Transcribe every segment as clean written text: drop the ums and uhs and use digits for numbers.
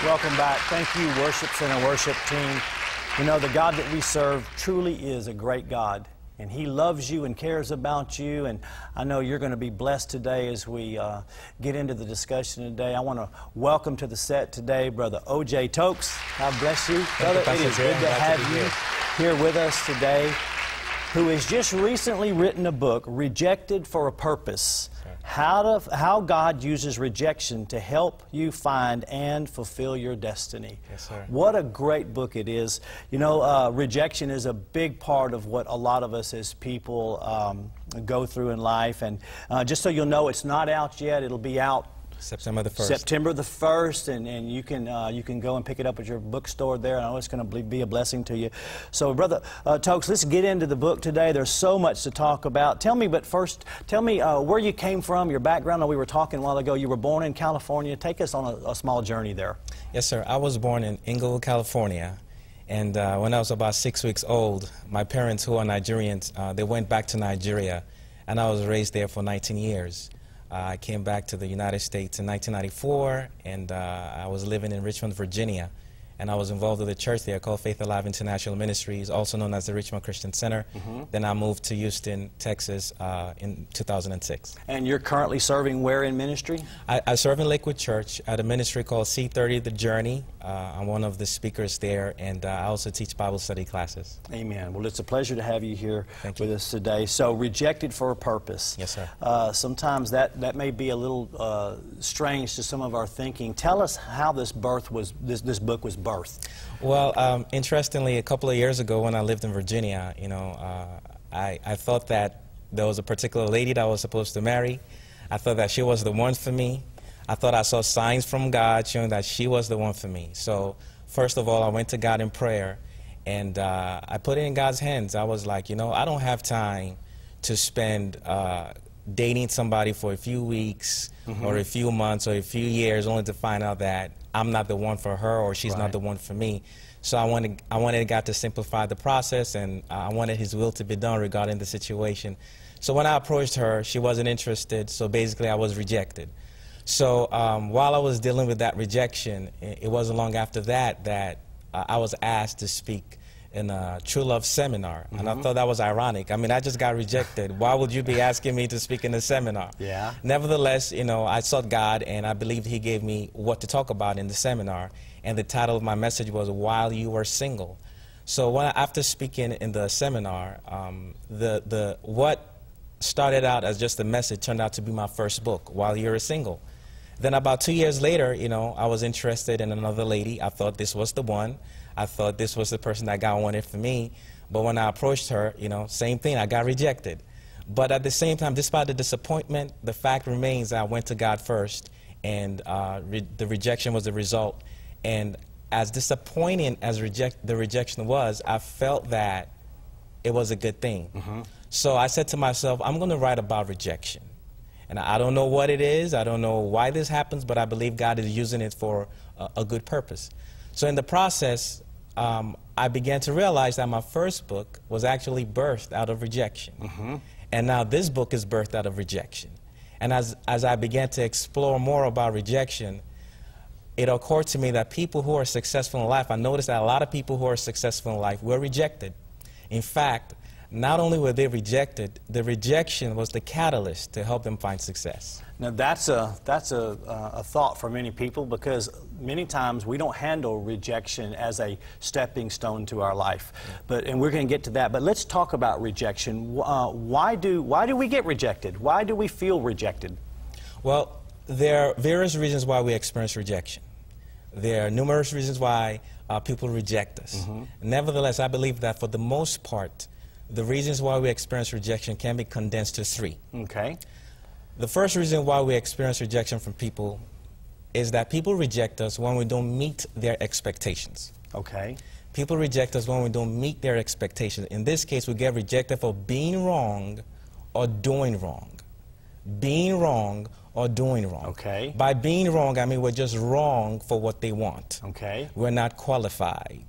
Welcome back. Thank you, worship center, worship team. You know, the God that we serve truly is a great God, and He loves you and cares about you, and I know you're going to be blessed today as we get into the discussion today. I want to welcome to the set today Brother O.J. Toks. God bless you. Brother, it is good to have you here with us today, who has just recently written a book, Rejected for a Purpose. How God uses rejection to help you find and fulfill your destiny. Yes, sir. What a great book it is. You know, rejection is a big part of what a lot of us as people go through in life. And just so you'll know, it's not out yet. It'll be out September the 1st. September the 1st, and you can go and pick it up at your bookstore there. I know it's going to be a blessing to you. So, Brother Toks, let's get into the book today. There's so much to talk about. Tell me where you came from, your background. I know we were talking a while ago. You were born in California. Take us on a small journey there. Yes, sir. I was born in Inglewood, California. And when I was about 6 weeks old, my parents, who are Nigerians, they went back to Nigeria, and I was raised there for 19 years. I came back to the United States in 1994, and I was living in Richmond, Virginia, and I was involved with a church there called Faith Alive International Ministries, also known as the Richmond Christian Center. Then I moved to Houston, Texas in 2006. And you're currently serving where in ministry? I serve in Lakewood Church at a ministry called C30 The Journey. I'm one of the speakers there, and I also teach Bible study classes. Amen. Well, it's a pleasure to have you here with us today. So, rejected for a purpose. Yes, sir. Sometimes that may be a little strange to some of our thinking. Tell us how this book was birthed. Well, interestingly, a couple of years ago when I lived in Virginia, you know, I thought that there was a particular lady that I was supposed to marry. I thought that she was the one for me. I thought I saw signs from God showing that she was the one for me. So, first of all, I went to God in prayer, and I put it in God's hands. I was like, you know, I don't have time to spend dating somebody for a few weeks or a few months or a few years only to find out that I'm not the one for her or she's not the one for me. So I wanted God to simplify the process, and I wanted His will to be done regarding the situation. So when I approached her, she wasn't interested, so basically I was rejected. So while I was dealing with that rejection, it wasn't long after that I was asked to speak in a True Love seminar, and I thought that was ironic. I mean, I just got rejected. Why would you be asking me to speak in a seminar? Yeah. Nevertheless, you know, I sought God, and I believed He gave me what to talk about in the seminar, and the title of my message was While You Were Single. So after speaking in the seminar, what started out as just a message turned out to be my first book, While You Were Single. Then about 2 years later, you know, I was interested in another lady. I thought this was the one. I thought this was the person that God wanted for me. But when I approached her, you know, same thing, I got rejected. But at the same time, despite the disappointment, the fact remains that I went to God first, and the rejection was the result. And as disappointing as the rejection was, I felt that it was a good thing. So I said to myself, I'm going to write about rejection. And I don't know what it is, I don't know why this happens, but I believe God is using it for a good purpose. So in the process, I began to realize that my first book was actually birthed out of rejection. And now this book is birthed out of rejection. And as I began to explore more about rejection, it occurred to me that people who are successful in life, I noticed that a lot of people who are successful in life were rejected. In fact, not only were they rejected, the rejection was the catalyst to help them find success. Now that's a thought for many people, because many times we don't handle rejection as a stepping stone to our life. And we're going to get to that. But let's talk about rejection. Why do we get rejected? Why do we feel rejected? Well, there are various reasons why we experience rejection. There are numerous reasons why people reject us. Nevertheless, I believe that for the most part, the reasons why we experience rejection can be condensed to three. Okay. The first reason why we experience rejection from people is that people reject us when we don't meet their expectations. Okay. People reject us when we don't meet their expectations. In this case, we get rejected for being wrong or doing wrong. Being wrong or doing wrong. Okay. By being wrong, I mean we're just wrong for what they want. Okay. We're not qualified.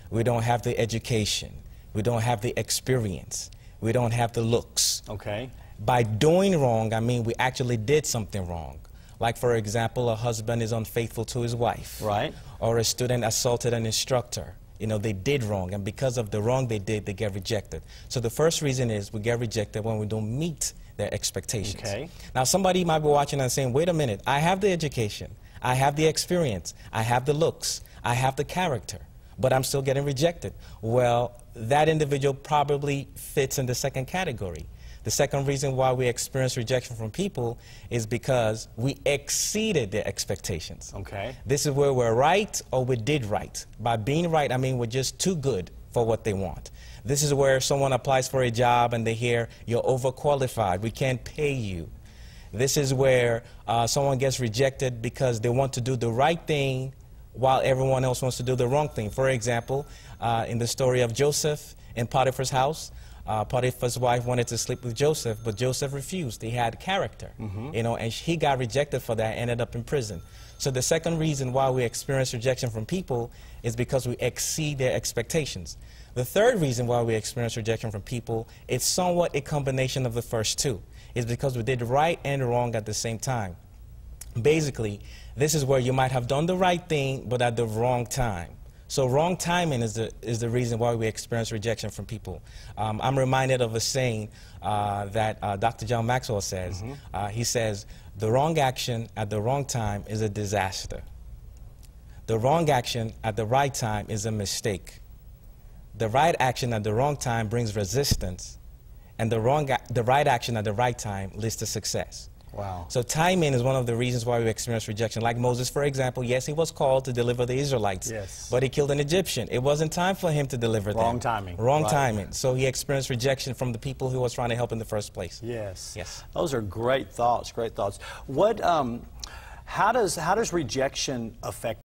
We don't have the education. We don't have the experience. We don't have the looks. Okay. By doing wrong, I mean we actually did something wrong. Like, for example, a husband is unfaithful to his wife. Right. Or a student assaulted an instructor. You know, they did wrong, and because of the wrong they did, they get rejected. So the first reason is we get rejected when we don't meet their expectations. Okay. Now, somebody might be watching and saying, wait a minute, I have the education, I have the experience, I have the looks, I have the character, but I'm still getting rejected. Well, that individual probably fits in the second category. The second reason why we experience rejection from people is because we exceeded their expectations. Okay. This is where we're right or we did right. By being right, I mean we're just too good for what they want. This is where someone applies for a job and they hear, you're overqualified, we can't pay you. This is where someone gets rejected because they want to do the right thing while everyone else wants to do the wrong thing. For example, in the story of Joseph in Potiphar's house, Potiphar's wife wanted to sleep with Joseph, but Joseph refused. He had character, you know, and he got rejected for that, ended up in prison. So the second reason why we experience rejection from people is because we exceed their expectations. The third reason why we experience rejection from people is somewhat a combination of the first two. It's because we did right and wrong at the same time. Basically, this is where you might have done the right thing, but at the wrong time. So wrong timing is the reason why we experience rejection from people. I'm reminded of a saying that Dr. John Maxwell says. He says, the wrong action at the wrong time is a disaster. The wrong action at the right time is a mistake. The right action at the wrong time brings resistance, and the right action at the right time leads to success. Wow. So timing is one of the reasons why we experience rejection. Like Moses, for example, yes, he was called to deliver the Israelites, yes, but he killed an Egyptian. It wasn't time for him to deliver them. Wrong timing. Wrong right. timing. So he experienced rejection from the people who was trying to help in the first place. Yes. Yes. Those are great thoughts, great thoughts. What, how does rejection affect